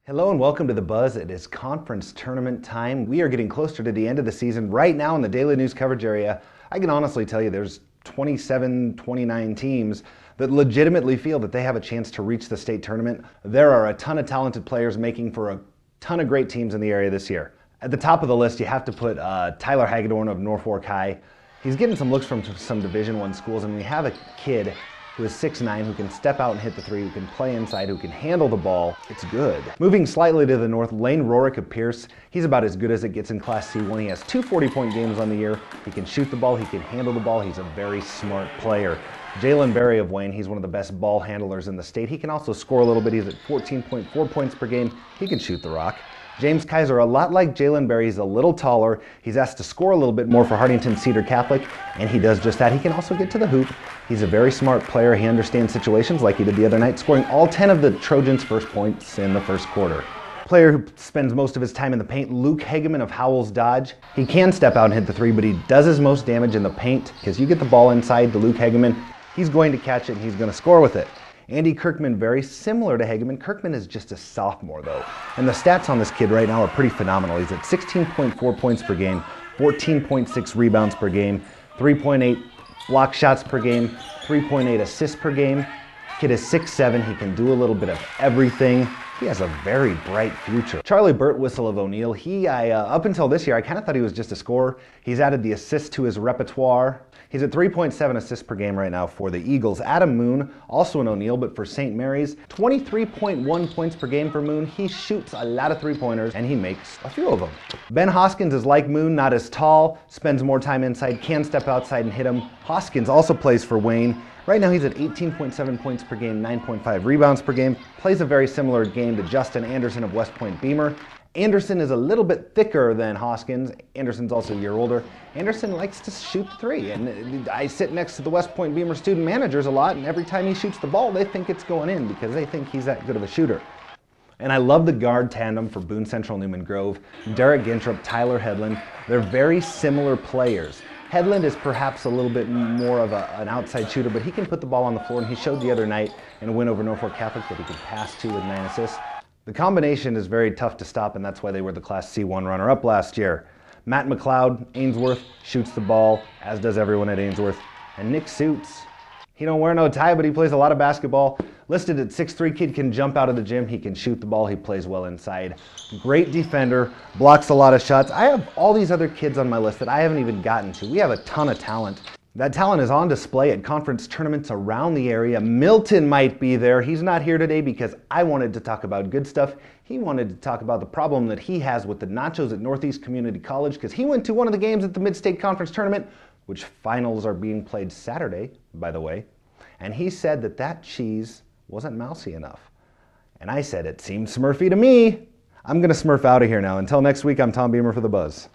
Hello and welcome to The Buzz. It is conference tournament time. We are getting closer to the end of the season. Right now in the daily news coverage area, I can honestly tell you there's 27, 29 teams that legitimately feel that they have a chance to reach the state tournament. There are a ton of talented players making for a ton of great teams in the area this year. At the top of the list, you have to put Tyler Hagedorn of Norfolk High. He's getting some looks from some Division I schools, and we have a kid who is 6'9", who can step out and hit the three, who can play inside, who can handle the ball. It's good. Moving slightly to the north, Lane Rohrich of Pierce. He's about as good as it gets in Class C1. He has two 40-point games on the year. He can shoot the ball, he can handle the ball. He's a very smart player. Jalen Barry of Wayne, he's one of the best ball handlers in the state. He can also score a little bit. He's at 14.4 points per game. He can shoot the rock. James Kaiser, a lot like Jalen Barry, he's a little taller. He's asked to score a little bit more for Hartington Cedar Catholic, and he does just that. He can also get to the hoop. He's a very smart player. He understands situations like he did the other night, scoring all 10 of the Trojans' first points in the first quarter. Player who spends most of his time in the paint, Luke Hegemann of Howells Dodge. He can step out and hit the three, but he does his most damage in the paint because you get the ball inside to Luke Hegemann, he's going to catch it and he's going to score with it. Andy Kerkman, very similar to Hegemann. Kerkman is just a sophomore though, and the stats on this kid right now are pretty phenomenal. He's at 16.4 points per game, 14.6 rebounds per game, 3.8 block shots per game, 3.8 assists per game. Kid is 6'7", he can do a little bit of everything. He has a very bright future. Charlie Birtwistle of O'Neill, up until this year, I kind of thought he was just a scorer. He's added the assist to his repertoire. He's at 3.7 assists per game right now for the Eagles. Adam Moon, also in O'Neill, but for St. Mary's, 23.1 points per game for Moon. He shoots a lot of three-pointers, and he makes a few of them. Ben Hoskins is like Moon, not as tall, spends more time inside, can step outside and hit him. Hoskins also plays for Wayne. Right now he's at 18.7 points per game, 9.5 rebounds per game. Plays a very similar game to Justin Anderson of West Point Beamer. Anderson is a little bit thicker than Hoskins. Anderson's also a year older. Anderson likes to shoot three, and I sit next to the West Point Beamer student managers a lot, and every time he shoots the ball, they think it's going in because they think he's that good of a shooter. And I love the guard tandem for Boone Central Newman Grove. Derek Gintrup, Tyler Hedlund. They're very similar players. Hedlund is perhaps a little bit more of an outside shooter, but he can put the ball on the floor, and he showed the other night in a win over Norfolk Catholic that he could pass to with 9 assists. The combination is very tough to stop, and that's why they were the Class C1 runner-up last year. Matt McLeod, Ainsworth, shoots the ball, as does everyone at Ainsworth. And Nick Sjuts, he don't wear no tie, but he plays a lot of basketball. Listed at 6'3", kid can jump out of the gym, he can shoot the ball, he plays well inside. Great defender, blocks a lot of shots. I have all these other kids on my list that I haven't even gotten to. We have a ton of talent. That talent is on display at conference tournaments around the area. Milton might be there. He's not here today because I wanted to talk about good stuff. He wanted to talk about the problem that he has with the nachos at Northeast Community College because he went to one of the games at the Mid-State Conference Tournament, which finals are being played Saturday, by the way. And he said that that cheese wasn't mousy enough. And I said, it seemed Smurfy to me. I'm going to Smurf out of here now. Until next week, I'm Tom Beamer for The Buzz.